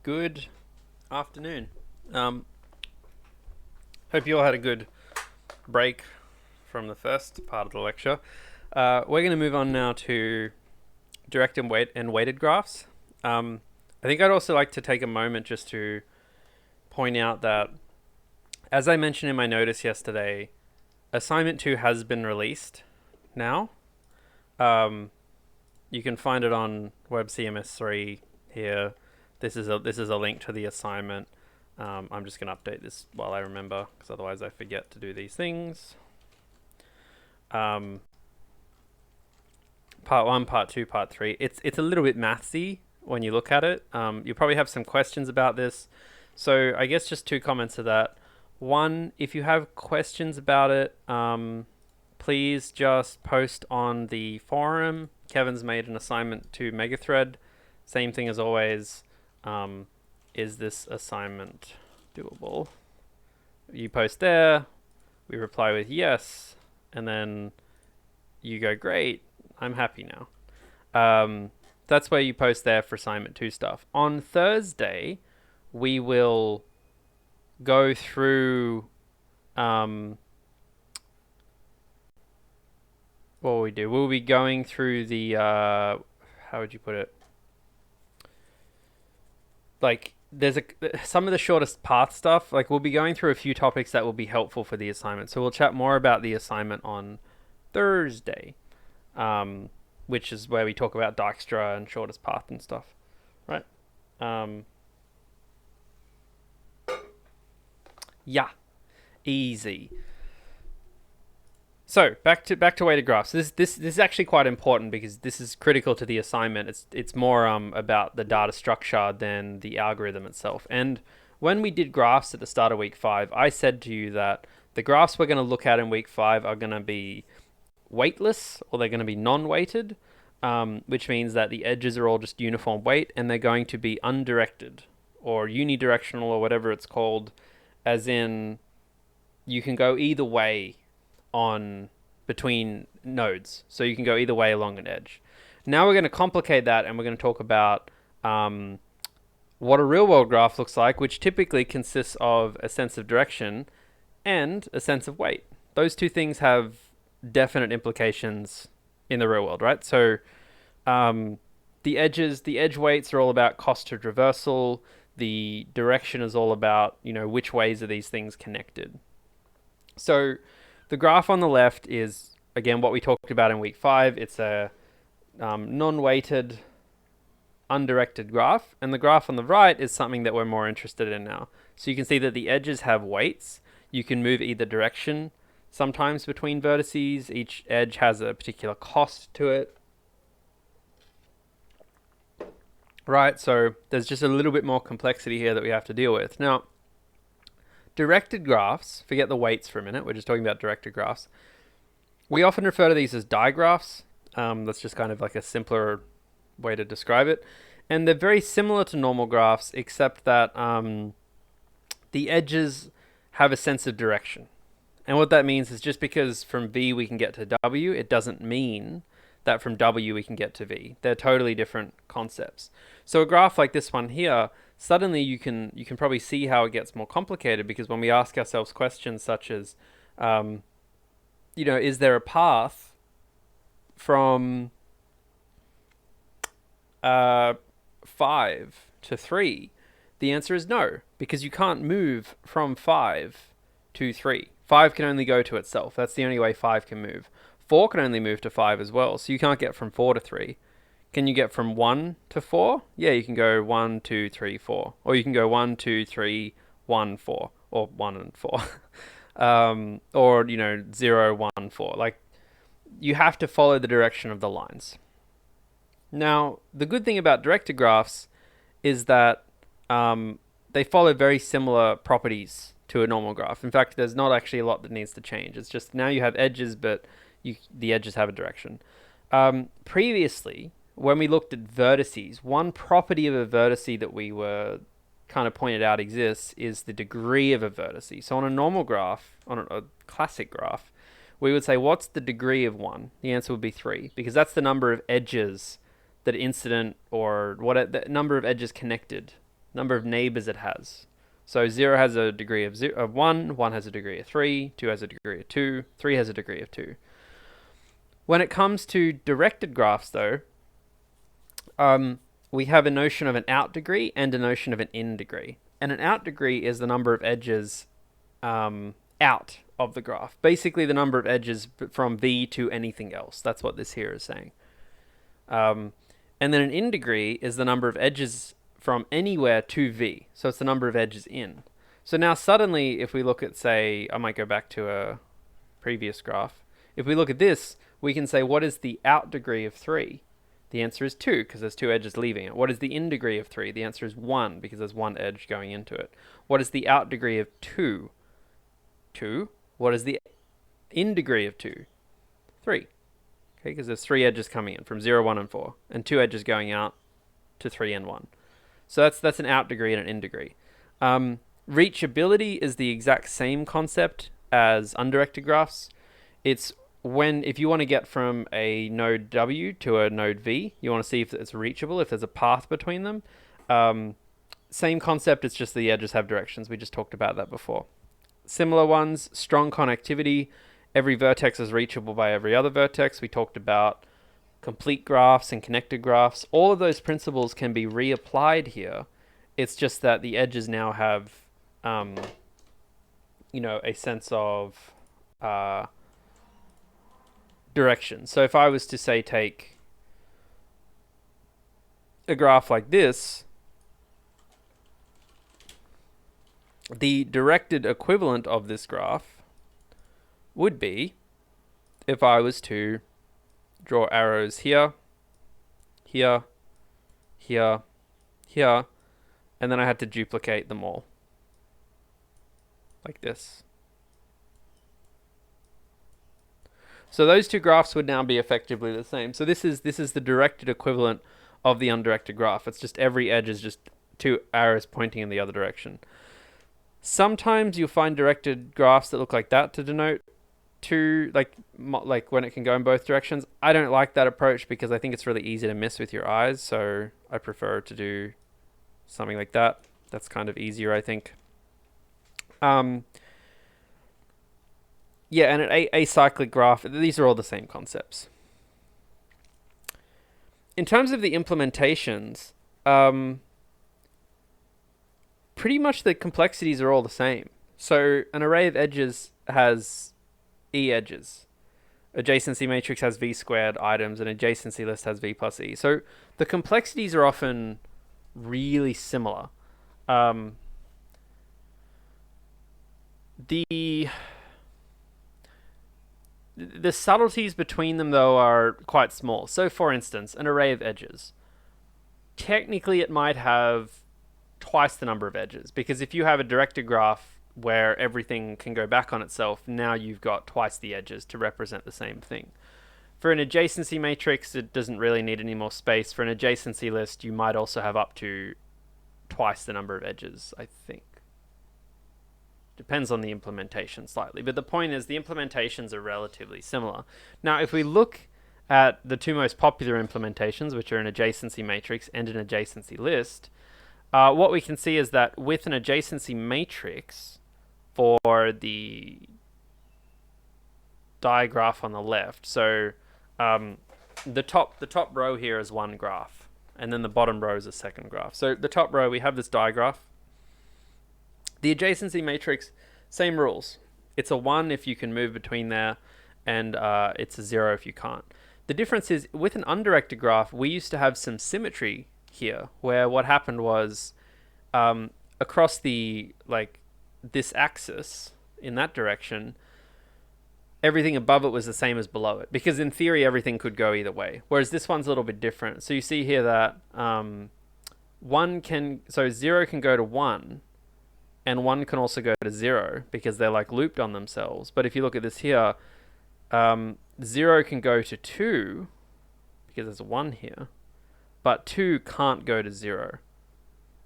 Good afternoon. Um, Hope you all had a good break from the first part of the lecture. We're going to move on now to direct and weighted graphs. I think I'd also like to take a moment just to point out that, as I mentioned in my notice yesterday, assignment 2 has been released now. You can find it on WebCMS3 here. This is a link to the assignment. I'm just going to update this while I remember, because otherwise I forget to do these things. Part 1, Part 2, Part 3. It's a little bit mathsy when you look at it. You probably have some questions about this. So I guess just 2 comments to that. One, if you have questions about it, please just post on the forum. Kevin's made an assignment to Megathread. Same thing as always. Is this assignment doable? You post there, we reply with yes, and then you go, great, I'm happy now. That's where you post there for assignment 2 stuff. On Thursday, we will go through what will we do? We'll be going through the how would you put it? Like, there's some of the shortest path stuff. Like, we'll be going through a few topics that will be helpful for the assignment. So we'll chat more about the assignment on Thursday, which is where we talk about Dijkstra and shortest path and stuff, right? Yeah, easy. So back to weighted graphs. This is actually quite important because this is critical to the assignment. It's more about the data structure than the algorithm itself. And when we did graphs at the start of week 5, I said to you that the graphs we're going to look at in week 5 are going to be weightless, or they're going to be non-weighted, which means that the edges are all just uniform weight, and they're going to be undirected or unidirectional or whatever it's called, as in you can go either way on between nodes. So you can go either way along an edge. Now we're going to complicate that, and we're going to talk about what a real-world graph looks like, which typically consists of a sense of direction and a sense of weight. Those 2 things have definite implications in the real world, right? So the edge weights are all about cost to traversal. The direction is all about, which ways are these things connected. So the graph on the left is, again, what we talked about in week 5. It's a non-weighted, undirected graph. And the graph on the right is something that we're more interested in now. So you can see that the edges have weights. You can move either direction sometimes between vertices. Each edge has a particular cost to it. Right, so there's just a little bit more complexity here that we have to deal with. Now, directed graphs, forget the weights for a minute, we're just talking about directed graphs. We often refer to these as digraphs. That's just kind of like a simpler way to describe it. And they're very similar to normal graphs, except that the edges have a sense of direction. And what that means is, just because from V we can get to W, it doesn't mean that from W we can get to V. They're totally different concepts. So a graph like this one here, suddenly you can probably see how it gets more complicated, because when we ask ourselves questions such as, is there a path from 5 to 3? The answer is no, because you can't move from 5 to 3. 5 can only go to itself. That's the only way 5 can move. 4 can only move to 5 as well, so you can't get from 4 to 3. Can you get from 1 to 4? Yeah, you can go 1, 2, 3, 4. Or you can go 1, 2, 3, 1, 4. Or 1 and 4. Or, 0, 1, 4. Like, you have to follow the direction of the lines. Now, the good thing about directed graphs is that they follow very similar properties to a normal graph. In fact, there's not actually a lot that needs to change. It's just now you have edges, but the edges have a direction. Previously, when we looked at vertices, one property of a vertice that we were kind of pointed out exists is the degree of a vertice. So on a normal graph, on a classic graph, we would say, what's the degree of 1? The answer would be 3, because that's the number of edges that incident, or what the number of edges connected number of neighbors it has. So 0 has a degree of 1, 1 has a degree of 3, 2 has a degree of 2, 3 has a degree of 2. When it comes to directed graphs, though, we have a notion of an out degree and a notion of an in degree. And an out degree is the number of edges out of the graph. Basically, the number of edges from V to anything else. That's what this here is saying. And then an in degree is the number of edges from anywhere to V. So it's the number of edges in. So now suddenly, if we look at, say, I might go back to a previous graph. If we look at this, we can say, what is the out degree of 3? The answer is 2, because there's 2 edges leaving it. What is the in degree of 3? The answer is 1, because there's 1 edge going into it. What is the out degree of 2? 2. What is the in degree of 2? 3. Okay, because there's 3 edges coming in from 0, 1, and 4, and 2 edges going out to 3 and 1. So that's an out degree and an in degree. Reachability is the exact same concept as undirected graphs. It's if you want to get from a node W to a node V, you want to see if it's reachable, if there's a path between them. Same concept, it's just the edges have directions. We just talked about that before. Similar ones, strong connectivity. Every vertex is reachable by every other vertex. We talked about complete graphs and connected graphs. All of those principles can be reapplied here. It's just that the edges now have, a sense of direction. So if I was to say take a graph like this, the directed equivalent of this graph would be if I was to draw arrows here, here, here, here, and then I had to duplicate them all like this. So those two graphs would now be effectively the same. So this is the directed equivalent of the undirected graph. It's just every edge is just 2 arrows pointing in the other direction. Sometimes you'll find directed graphs that look like that to denote like when it can go in both directions. I don't like that approach because I think it's really easy to miss with your eyes. So I prefer to do something like that. That's kind of easier, I think. Yeah, and an acyclic graph, these are all the same concepts. In terms of the implementations, pretty much the complexities are all the same. So an array of edges has E edges. Adjacency matrix has V squared items, and adjacency list has V plus E. So the complexities are often really similar. The subtleties between them, though, are quite small. So, for instance, an array of edges. Technically, it might have twice the number of edges, because if you have a directed graph where everything can go back on itself, now you've got twice the edges to represent the same thing. For an adjacency matrix, it doesn't really need any more space. For an adjacency list, you might also have up to twice the number of edges, I think. Depends on the implementation slightly, but the point is the implementations are relatively similar. Now, if we look at the two most popular implementations, which are an adjacency matrix and an adjacency list, what we can see is that with an adjacency matrix for the digraph on the left, so the top row here is one graph, and then the bottom row is a second graph. So the top row, we have this digraph. The adjacency matrix, same rules. It's a 1 if you can move between there, and it's a 0 if you can't. The difference is, with an undirected graph, we used to have some symmetry here, where what happened was, across this axis, in that direction, everything above it was the same as below it, because in theory, everything could go either way. Whereas this one's a little bit different. So you see here that 0 can go to 1, and 1 can also go to 0 because they're like looped on themselves. But if you look at this here, 0 can go to 2 because there's a 1 here, but 2 can't go to 0.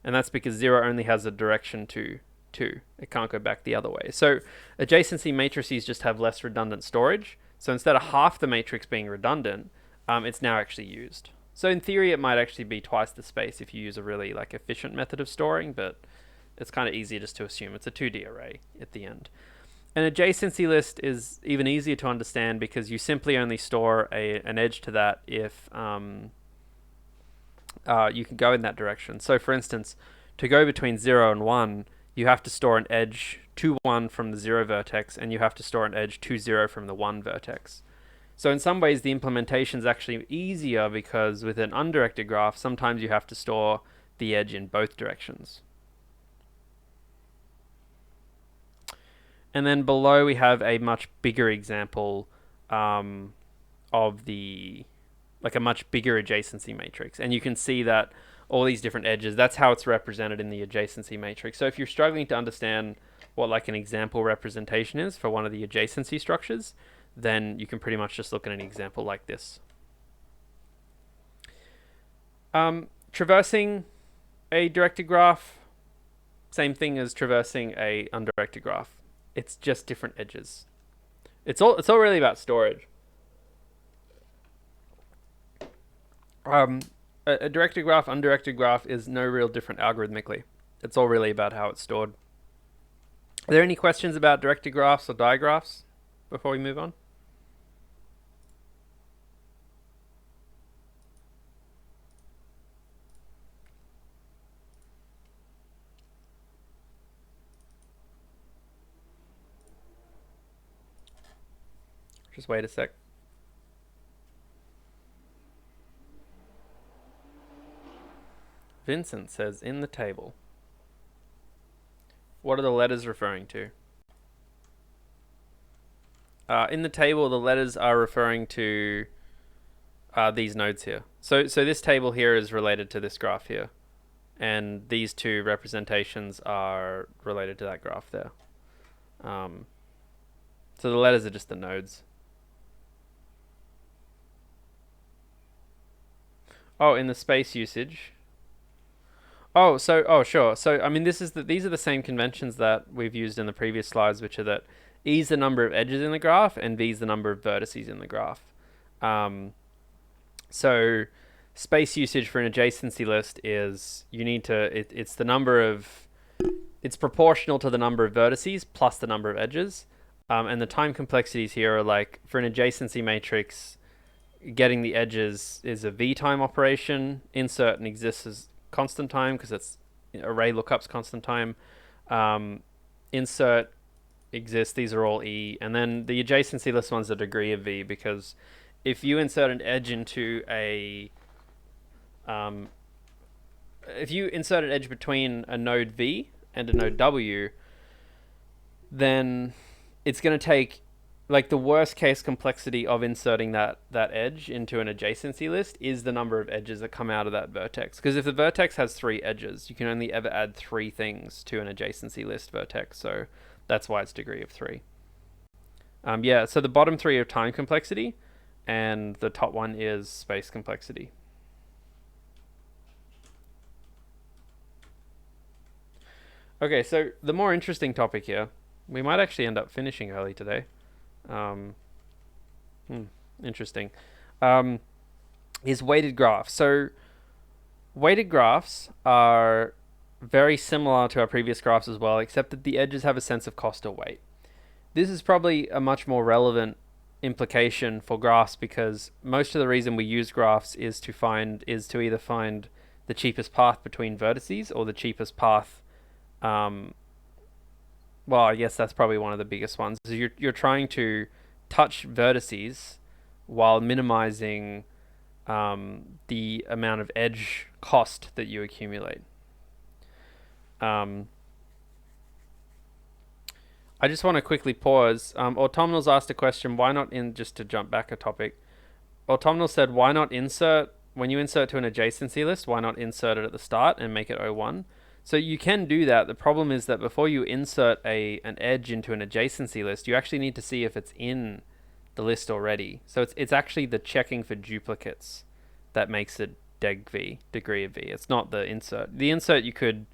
And that's because 0 only has a direction to 2. It can't go back the other way. So adjacency matrices just have less redundant storage. So instead of half the matrix being redundant, it's now actually used. So in theory, it might actually be twice the space if you use a really like efficient method of storing, but it's kind of easier just to assume it's a 2D array at the end. An adjacency list is even easier to understand because you simply only store an edge to that if you can go in that direction. So for instance, to go between 0 and 1, you have to store an edge to 1 from the 0 vertex, and you have to store an edge to 0 from the 1 vertex. So in some ways, the implementation is actually easier because with an undirected graph, sometimes you have to store the edge in both directions. And then below we have a much bigger example of the, like a much bigger adjacency matrix. And you can see that all these different edges, that's how it's represented in the adjacency matrix. So if you're struggling to understand what like an example representation is for one of the adjacency structures, then you can pretty much just look at an example like this. Traversing a directed graph, same thing as traversing a undirected graph. It's just different edges. It's all really about storage. A directed graph, undirected graph is no real different algorithmically. It's all really about how it's stored. Are there any questions about directed graphs or digraphs before we move on? Just wait a sec. Vincent says, in the table. What are the letters referring to? In the table, the letters are referring to these nodes here. So this table here is related to this graph here. And these two representations are related to that graph there. So the letters are just the nodes. Oh, in the space usage. Oh, sure. So I mean, these are the same conventions that we've used in the previous slides, which are that E is the number of edges in the graph and V is the number of vertices in the graph. So space usage for an adjacency list is it's the number of, it's proportional to the number of vertices plus the number of edges. And the time complexities here are like, for an adjacency matrix, getting the edges is a V time operation. Insert and exists as constant time because it's array lookups constant time. Insert, exist, these are all E. And then the adjacency list one's the degree of V, because if you insert an edge into a if you insert an edge between a node V and a node W, then it's going to take, like, the worst case complexity of inserting that edge into an adjacency list is the number of edges that come out of that vertex. Because if the vertex has 3 edges, you can only ever add 3 things to an adjacency list vertex. So that's why it's degree of 3. Yeah, so the bottom 3 are time complexity, and the top one is space complexity. Okay, so the more interesting topic here, we might actually end up finishing early today. Interesting. Is weighted graphs. So weighted graphs are very similar to our previous graphs as well, except that the edges have a sense of cost or weight. This is probably a much more relevant implication for graphs, because most of the reason we use graphs is to either find the cheapest path between vertices or the cheapest path. Well, I guess that's probably one of the biggest ones. So you're trying to touch vertices while minimizing the amount of edge cost that you accumulate. I just want to quickly pause. Autumnal's asked a question, why not just to jump back a topic. Autumnal said, why not insert, when you insert to an adjacency list, why not insert it at the start and make it 01? So you can do that. The problem is that before you insert an edge into an adjacency list, you actually need to see if it's in the list already. So it's actually the checking for duplicates that makes it degree of V. It's not the insert. The insert, you could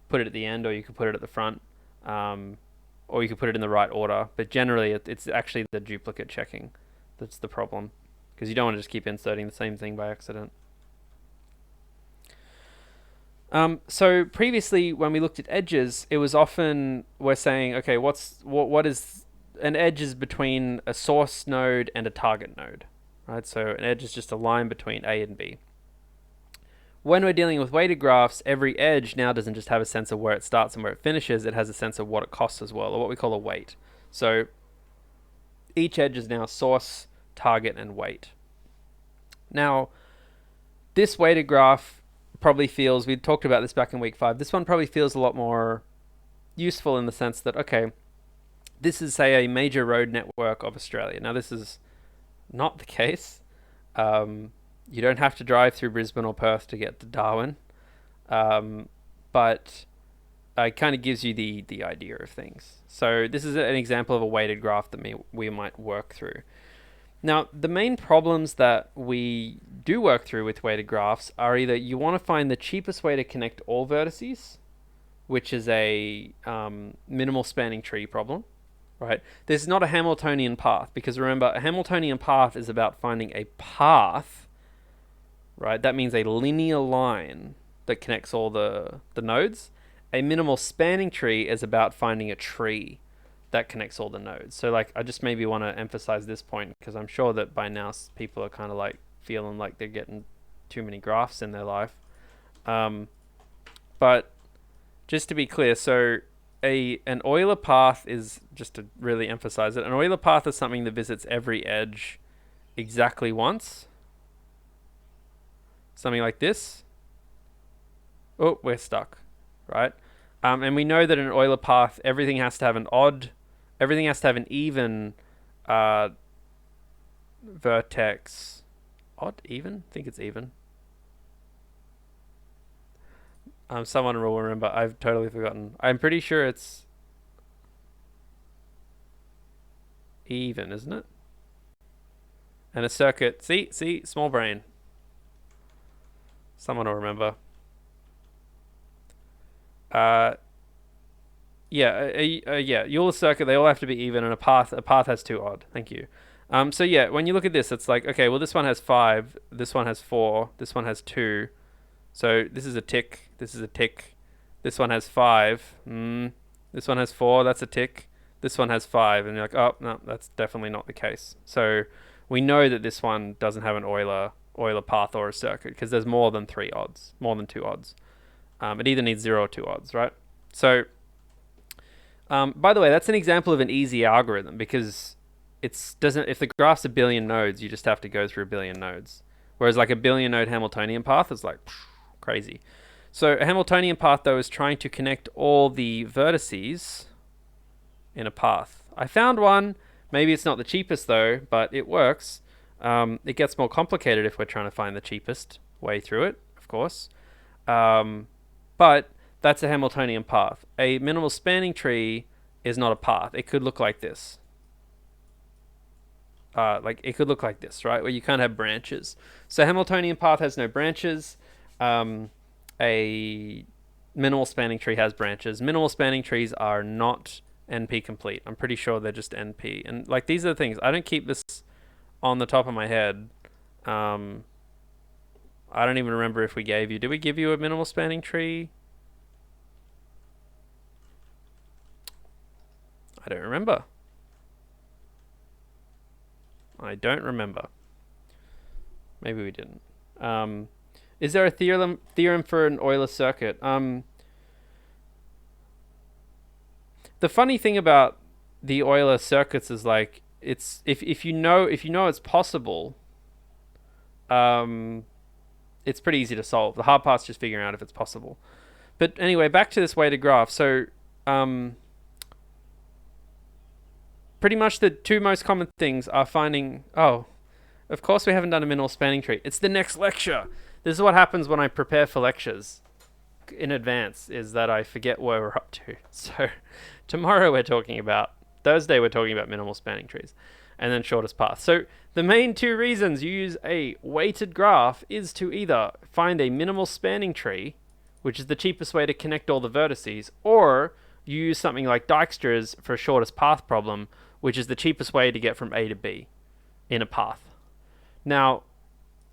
put it at the end, or you could put it at the front, or you could put it in the right order. But generally, it's actually the duplicate checking that's the problem, because you don't want to just keep inserting the same thing by accident. So previously, when we looked at edges, it was often we're saying, okay, what is an edge is between a source node and a target node, right? So an edge is just a line between A and B. When we're dealing with weighted graphs, every edge now doesn't just have a sense of where it starts and where it finishes, it has a sense of what it costs as well, or what we call a weight. So each edge is now source, target, and weight. Now, this weighted graph probably feels, we talked about this back in week 5, this one probably feels a lot more useful in the sense that, okay, this is, say, a major road network of Australia. Now, this is not the case. You don't have to drive through Brisbane or Perth to get to Darwin, but it kind of gives you the idea of things. So this is an example of a weighted graph that we might work through. Now, the main problems that we do work through with weighted graphs are either you want to find the cheapest way to connect all vertices, which is a minimal spanning tree problem, right? This is not a Hamiltonian path, because remember, a Hamiltonian path is about finding a path, right? That means a linear line that connects all the nodes. A minimal spanning tree is about finding a tree that connects all the nodes. So like, I just maybe want to emphasize this point, because I'm sure that by now people are kind of like feeling like they're getting too many graphs in their life. But just to be clear, so an Euler path is, just to really emphasize it, an Euler path is something that visits every edge exactly once. Something like this. Oh, we're stuck, right? And we know that in an Euler path, everything has to have an even vertex. Odd, even? I think it's even. Someone will remember. I've totally forgotten. I'm pretty sure it's even, isn't it? And a circuit. See, small brain. Someone will remember. Euler circuit, they all have to be even, and a path has 2 odd. Thank you. So yeah, when you look at this, it's like, okay, well, this one has 5, this one has 4, this one has 2. So this is a tick, this is a tick. This one has 5. This one has 4, that's a tick. This one has 5, and you're like, oh, no, that's definitely not the case. So we know that this one doesn't have an Euler path or a circuit, because there's more than 3 odds, more than 2 odds. It either needs 0 or 2 odds, right? So, by the way, that's an example of an easy algorithm, because if the graph's a billion nodes, you just have to go through a billion nodes. Whereas like a billion node Hamiltonian path is like crazy. So a Hamiltonian path, though, is trying to connect all the vertices in a path. I found one. Maybe it's not the cheapest, though, but it works. It gets more complicated if we're trying to find the cheapest way through it, of course. But that's a Hamiltonian path. A minimal spanning tree is not a path. It could look like this. It could look like this, right? Where you can't have branches. So Hamiltonian path has no branches. A minimal spanning tree has branches. Minimal spanning trees are not NP complete. I'm pretty sure they're just NP. And like, these are the things. I don't keep this on the top of my head. I don't even remember if we gave you. Did we give you a minimal spanning tree? I don't remember. I don't remember. Maybe we didn't. Is there a theorem for an Euler circuit? The funny thing about the Euler circuits is like, it's if you know it's possible, it's pretty easy to solve. The hard part's just figuring out if it's possible. But anyway, back to this weighted graph. So pretty much the 2 most common things are finding... Oh, of course we haven't done a minimal spanning tree. It's the next lecture. This is what happens when I prepare for lectures in advance, is that I forget where we're up to. So tomorrow Thursday we're talking about minimal spanning trees, and then shortest path. So the main 2 reasons you use a weighted graph is to either find a minimal spanning tree, which is the cheapest way to connect all the vertices, or you use something like Dijkstra's for a shortest path problem, which is the cheapest way to get from A to B in a path. Now,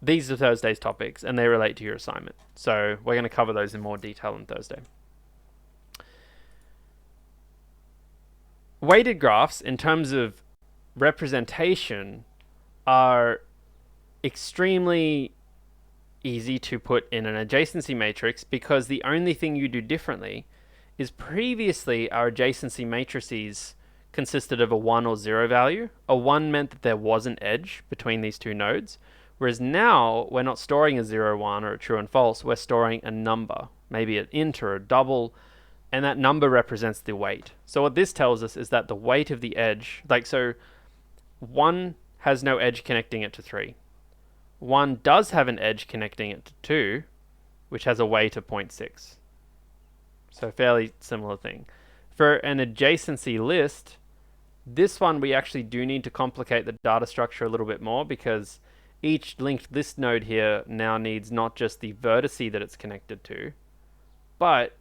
these are Thursday's topics, and they relate to your assignment. So we're going to cover those in more detail on Thursday. Weighted graphs, in terms of representation, are extremely easy to put in an adjacency matrix, because the only thing you do differently is previously our adjacency matrices consisted of a 1 or 0 value. A 1 meant that there was an edge between these two nodes, whereas now we're not storing a 0, 1 or a true and false, we're storing a number, maybe an int or a double, and that number represents the weight. So what this tells us is that the weight of the edge, like, so 1 has no edge connecting it to 3. 1 does have an edge connecting it to 2, which has a weight of 0.6. So fairly similar thing. For an adjacency list, this one we actually do need to complicate the data structure a little bit more, because each linked list node here now needs not just the vertice that it's connected to, but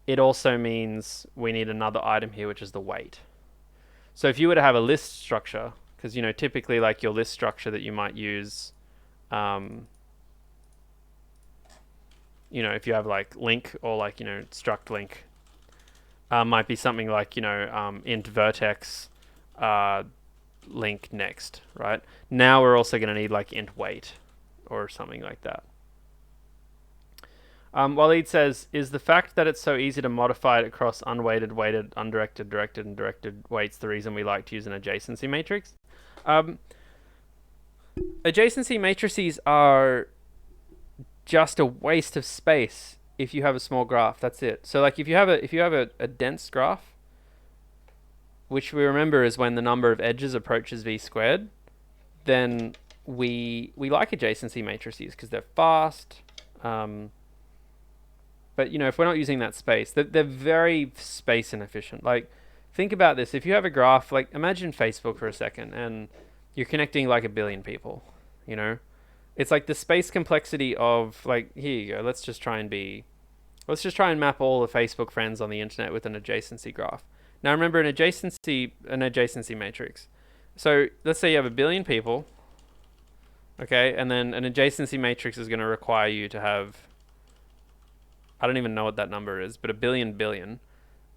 it also means we need another item here, which is the weight. So if you were to have a list structure, because, you know, typically like your list structure that you might use, you know, if you have like link or like, you know, struct link, might be something like, you know, int vertex link next, right? Now we're also going to need like int weight or something like that. Waleed says, is the fact that it's so easy to modify it across unweighted, weighted, undirected, directed, and directed weights the reason we like to use an adjacency matrix? Adjacency matrices are just a waste of space if you have a small graph. That's it. So like if you have a dense graph, which we remember is when the number of edges approaches v squared, then we like adjacency matrices because they're fast. But, you know, if we're not using that space, they're very space inefficient. Like, think about this. If you have a graph, like, imagine Facebook for a second, and you're connecting like 1 billion people, you know? It's like the space complexity of, like, here you go. Let's just try and map all the Facebook friends on the internet with an adjacency graph. Now, remember, an adjacency matrix. So, let's say you have 1 billion people, okay? And then an adjacency matrix is going to require you to have, I don't even know what that number is, but 1 billion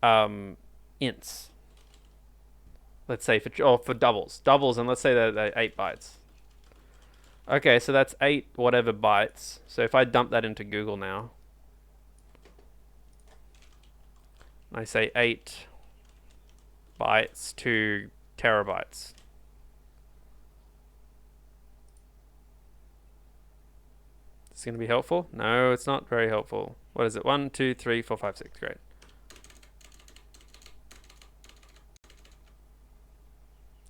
ints. Let's say for doubles, and let's say they're 8 bytes. Okay, so that's 8 whatever bytes. So if I dump that into Google now, I say 8 bytes to terabytes. Is this going to be helpful? No, it's not very helpful. What is it? 1, 2, 3, 4, 5, 6. Great.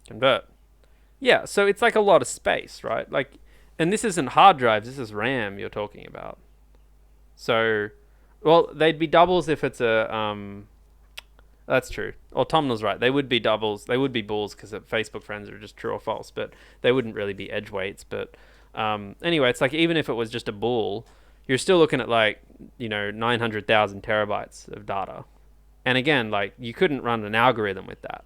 Convert. Yeah, so it's like a lot of space, right? Like, and this isn't hard drives, this is RAM you're talking about. So, well, they'd be doubles if it's a, that's true. Autumnal's right. They would be doubles. They would be bools because Facebook friends are just true or false, but they wouldn't really be edge weights. But anyway, it's like even if it was just a bool, you're still looking at like, you know, 900,000 terabytes of data. And again, like you couldn't run an algorithm with that.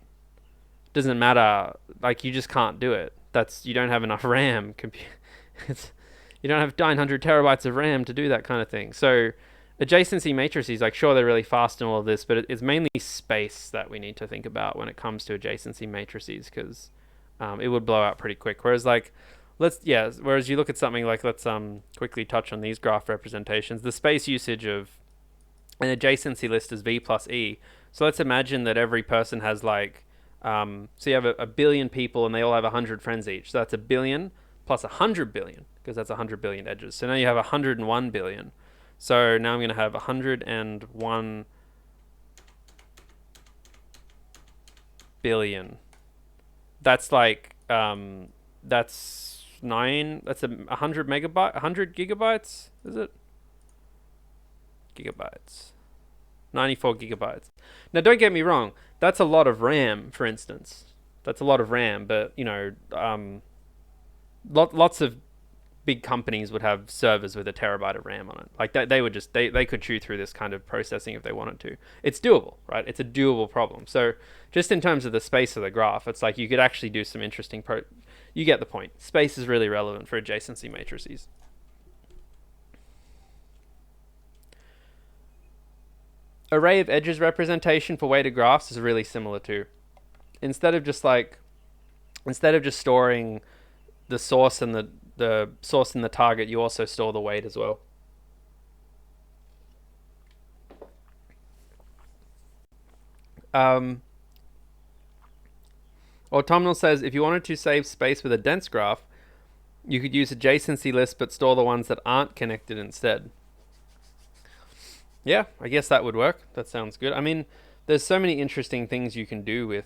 Doesn't matter. Like you just can't do it. You don't have enough RAM. You don't have 900 terabytes of RAM to do that kind of thing. So adjacency matrices, like sure, they're really fast and all of this, but it's mainly space that we need to think about when it comes to adjacency matrices, because it would blow out pretty quick. Whereas like, whereas you look at something like, let's quickly touch on these graph representations. The space usage of an adjacency list is V plus E. So let's imagine that every person has like, so you have a billion people and they all have 100 friends each. So that's 1 billion plus 100 billion, because that's 100 billion edges. So now you have 101 billion. So now I'm going to have 101 billion. That's like, that's 100 megabyte, 100 gigabytes, is it? Gigabytes. 94 gigabytes. Now, don't get me wrong. That's a lot of RAM, for instance. That's a lot of RAM, but, you know, lots of big companies would have servers with 1 terabyte of RAM on it. Like they could chew through this kind of processing if they wanted to. It's doable, right? It's a doable problem. So just in terms of the space of the graph, it's like you could actually do some interesting you get the point. Space is really relevant for adjacency matrices. Array of edges representation for weighted graphs is really similar too. Instead of just storing the source and the source and the target, you also store the weight as well. Autumnal says, if you wanted to save space with a dense graph, you could use adjacency lists but store the ones that aren't connected instead. Yeah, I guess that would work. That sounds good. I mean, there's so many interesting things you can do with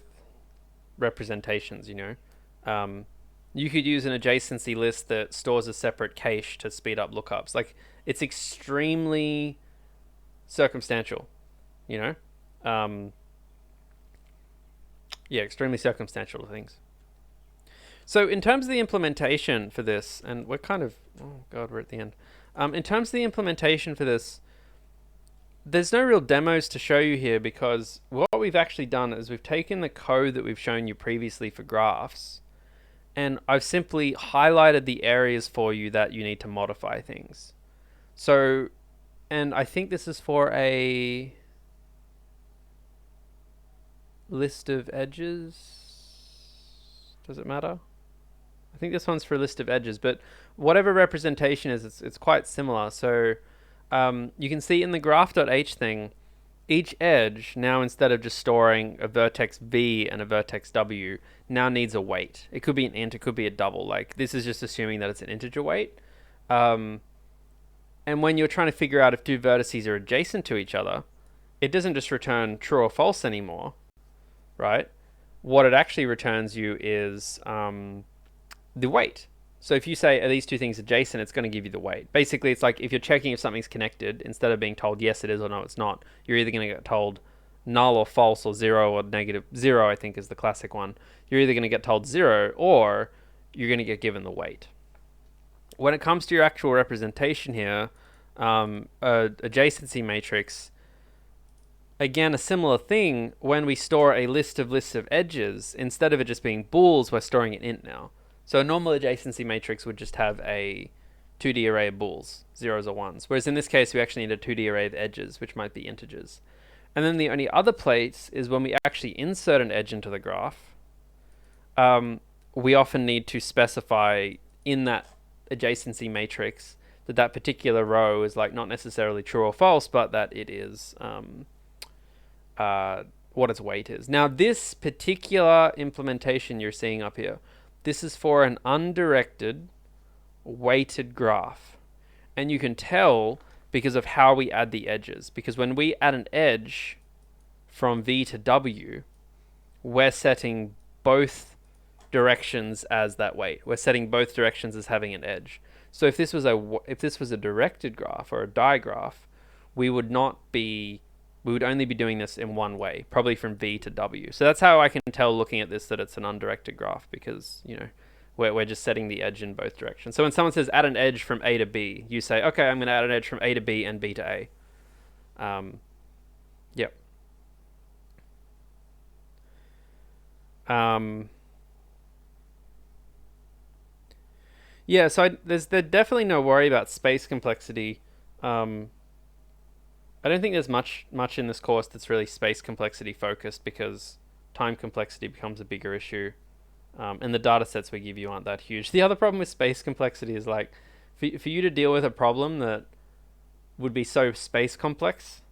representations, you know. You could use an adjacency list that stores a separate cache to speed up lookups. Like, it's extremely circumstantial, you know. Yeah, extremely circumstantial things. So in terms of the implementation for this, and we're kind of, oh God, we're at the end. In terms of the implementation for this, there's no real demos to show you here because what we've actually done is we've taken the code that we've shown you previously for graphs, and I've simply highlighted the areas for you that you need to modify things. So, and I think this is for a list of edges. Does it matter? I think this one's for a list of edges, but whatever representation is, it's quite similar. So you can see in the graph.h thing, each edge now, instead of just storing a vertex v and a vertex w, now needs a weight. It could be an int, it could be a double. Like, this is just assuming that it's an integer weight. And when you're trying to figure out if two vertices are adjacent to each other, it doesn't just return true or false anymore, right? What it actually returns you is the weight. So if you say, are these two things adjacent, it's going to give you the weight. Basically, it's like if you're checking if something's connected, instead of being told yes it is or no it's not, you're either going to get told null or false or 0 or negative. 0, I think, is the classic one. You're either going to get told 0 or you're going to get given the weight. When it comes to your actual representation here, adjacency matrix, again, a similar thing. When we store a list of lists of edges, instead of it just being bools, we're storing an int now. So a normal adjacency matrix would just have a 2D array of bools, zeros or ones. Whereas in this case, we actually need a 2D array of edges, which might be integers. And then the only other place is when we actually insert an edge into the graph, we often need to specify in that adjacency matrix that that particular row is like not necessarily true or false, but that it is what its weight is. Now, this particular implementation you're seeing up here, this is for an undirected weighted graph. And you can tell because of how we add the edges. Because when we add an edge from V to W, we're setting both directions as that weight. We're setting both directions as having an edge. So if this was a directed graph or a digraph, we would only be doing this in one way, probably from V to W. So that's how I can tell looking at this that it's an undirected graph, because, you know, we're just setting the edge in both directions. So when someone says add an edge from A to B, you say, okay, I'm going to add an edge from A to B and B to A. Yep. Yeah, so there's definitely no worry about space complexity. I don't think there's much in this course that's really space complexity focused, because time complexity becomes a bigger issue, and the data sets we give you aren't that huge. The other problem with space complexity is, like, for you to deal with a problem that would be so space complex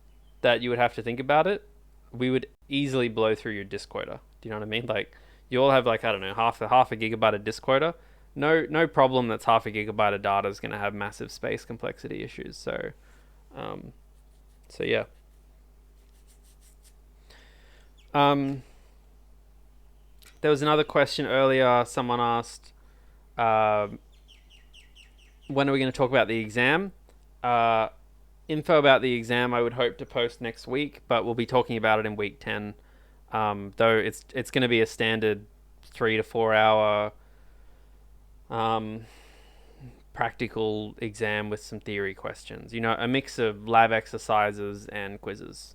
that you would have to think about it, we would easily blow through your disk quota. Do you know what I mean? Like, you all have, like, I don't know, half a gigabyte of disk quota. No problem that's half a gigabyte of data is going to have massive space complexity issues. So yeah. There was another question earlier. Someone asked, when are we going to talk about the exam? Info about the exam I would hope to post next week, but we'll be talking about it in week 10. Though it's going to be a standard 3 to 4 hour practical exam with some theory questions. You know, a mix of lab exercises and quizzes.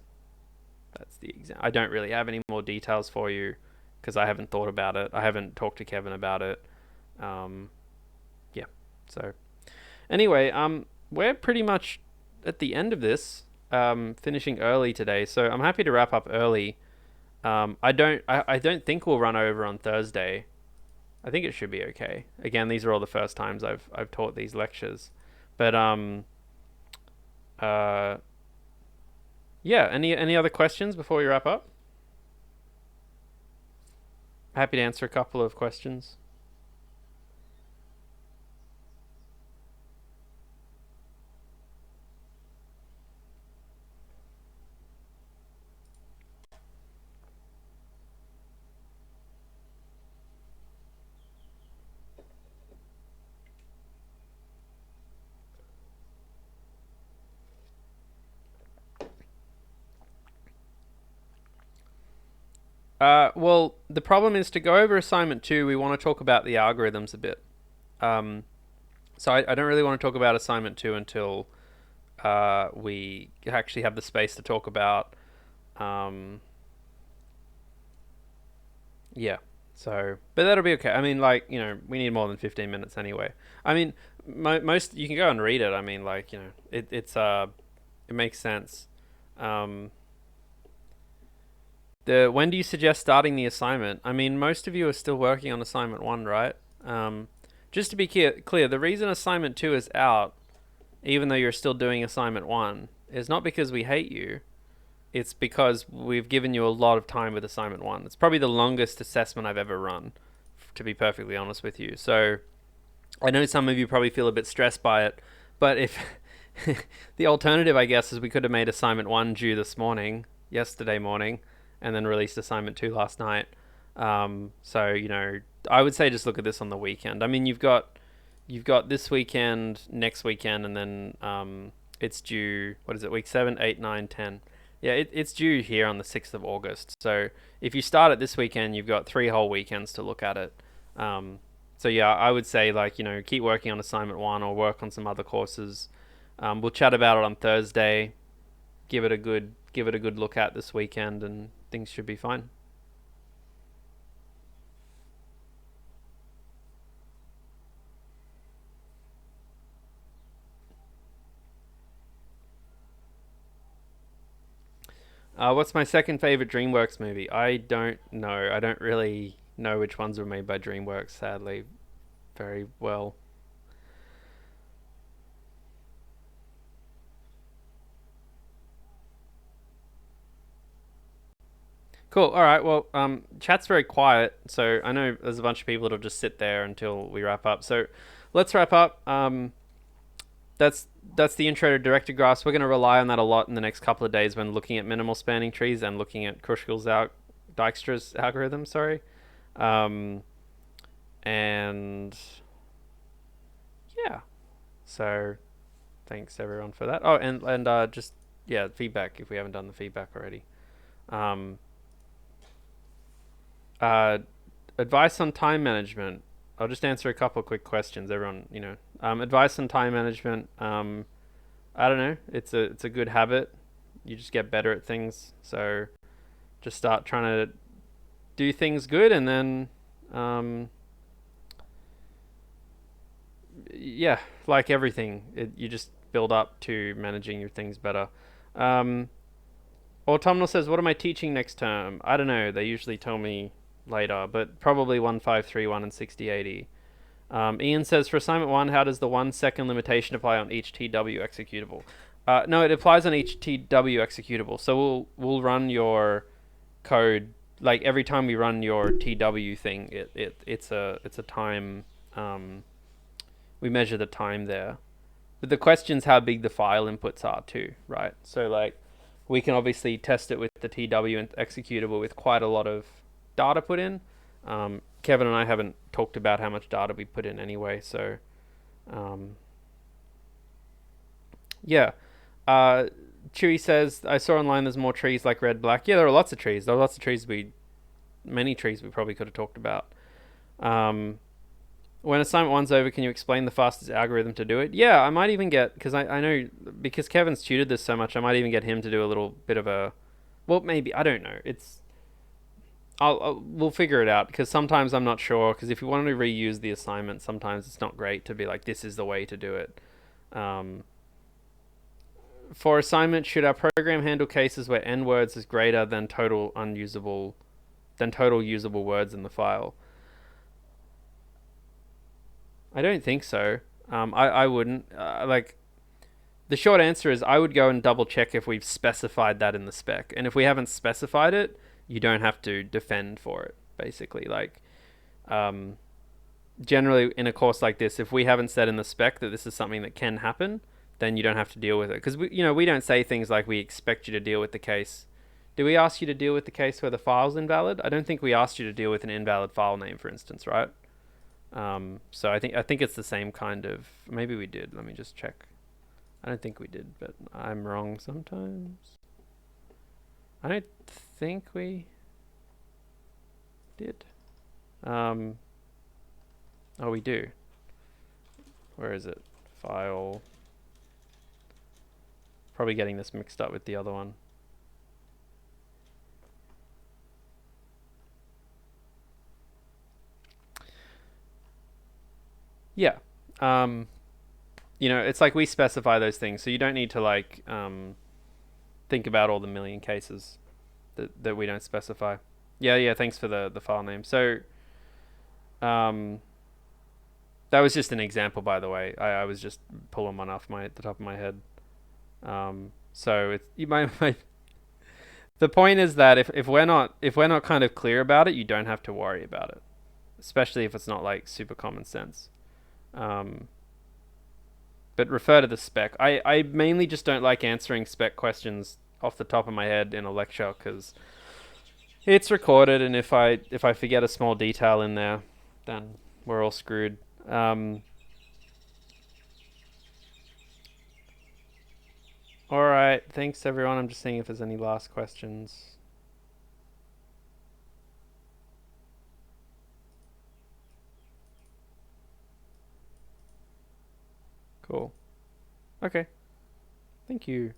That's the exam. I don't really have any more details for you because I haven't thought about it. I haven't talked to Kevin about it. Yeah. So anyway, we're pretty much at the end of this. Finishing early today, so I'm happy to wrap up early. I don't think we'll run over on Thursday. I think it should be okay. Again, these are all the first times I've taught these lectures, but uh, yeah. Any other questions before we wrap up? Happy to answer a couple of questions. Well, the problem is to go over assignment 2, we want to talk about the algorithms a bit. Um, so I don't really want to talk about assignment 2 until we actually have the space to talk about. Um, yeah. So, but that'll be okay. I mean, like, we need more than 15 minutes anyway. I mean, most you can go and read it. I mean, like, it makes sense. Um, when do you suggest starting the assignment? I mean, most of you are still working on assignment 1, right? Just to be clear, the reason assignment 2 is out, even though you're still doing assignment 1, is not because we hate you. It's because we've given you a lot of time with assignment 1. It's probably the longest assessment I've ever run, to be perfectly honest with you. So I know some of you probably feel a bit stressed by it, but if the alternative, I guess, is we could have made assignment 1 due yesterday morning, and then released assignment 2 last night. So I would say just look at this on the weekend. I mean, you've got this weekend, next weekend, and then it's due. What is it? Week 7, 8, 9, 10. Yeah, it's due here on the 6th of August. So if you start it this weekend, you've got 3 whole weekends to look at it. So yeah, I would say keep working on assignment 1 or work on some other courses. We'll chat about it on Thursday. Give it a good look at this weekend, and things should be fine. What's my second favorite DreamWorks movie? I don't know. I don't really know which ones were made by DreamWorks, sadly, very well. Cool. All right. Well, chat's very quiet, so I know there's a bunch of people that'll just sit there until we wrap up. So let's wrap up. That's that's the intro to directed graphs. We're going to rely on that a lot in the next couple of days when looking at minimal spanning trees and looking at Dijkstra's algorithm. Sorry, um, and yeah. So thanks everyone for that. Oh, and just yeah, feedback if we haven't done the feedback already. Um, uh, Advice on time management. I'll just answer a couple quick questions. Everyone, advice on time management. I don't know. It's a good habit. You just get better at things. So just start trying to do things good, and then, yeah, like everything, you just build up to managing your things better. Um, Autumnal says, "What am I teaching next term?" I don't know. They usually tell me later, but probably 1531 and 6080. Ian says, for assignment 1, how does the 1 second limitation apply on each TW executable? No, it applies on each TW executable. So we'll run your code like every time we run your TW thing. It's a time. We measure the time there. But the question's how big the file inputs are too, right? So like we can obviously test it with the TW and executable with quite a lot of data put in. Kevin and I haven't talked about how much data we put in anyway, so yeah. Chewy says, I saw online there's more trees like red, black. Yeah, there are lots of trees. There are lots of trees many trees we probably could have talked about. When assignment 1's over, can you explain the fastest algorithm to do it? Yeah, I might even get, because I know, because Kevin's tutored this so much, I might even get him to do a little bit of a, well, maybe, I don't know. we'll figure it out because sometimes I'm not sure. Because if you want to reuse the assignment, sometimes it's not great to be like, this is the way to do it. Um, for assignment, should our program handle cases where n words is greater than total usable words in the file? I don't think so. I wouldn't. The short answer is I would go and double check if we've specified that in the spec. And if we haven't specified it, you don't have to defend for it, basically. Um, generally in a course like this, if we haven't said in the spec that this is something that can happen, then you don't have to deal with it. Because we don't say things like we expect you to deal with the case. Do we ask you to deal with the case where the file's invalid? I don't think we asked you to deal with an invalid file name, for instance, right? So I think it's the same kind of. Maybe we did. Let me just check. I don't think we did, but I'm wrong sometimes. I don't think we did. Oh, we do. Where is it? File. Probably getting this mixed up with the other one. Yeah. It's like we specify those things, so you don't need to think about all the million cases that we don't specify. Yeah. Thanks for the file name. So, that was just an example, by the way. I was just pulling one off the top of my head. So it's you might. The point is that if we're not kind of clear about it, you don't have to worry about it, especially if it's not like super common sense. Um, but refer to the spec. I mainly just don't like answering spec questions off the top of my head in a lecture because it's recorded, and if I forget a small detail in there, then we're all screwed. All right, thanks everyone. I'm just seeing if there's any last questions. Cool. Okay. Thank you.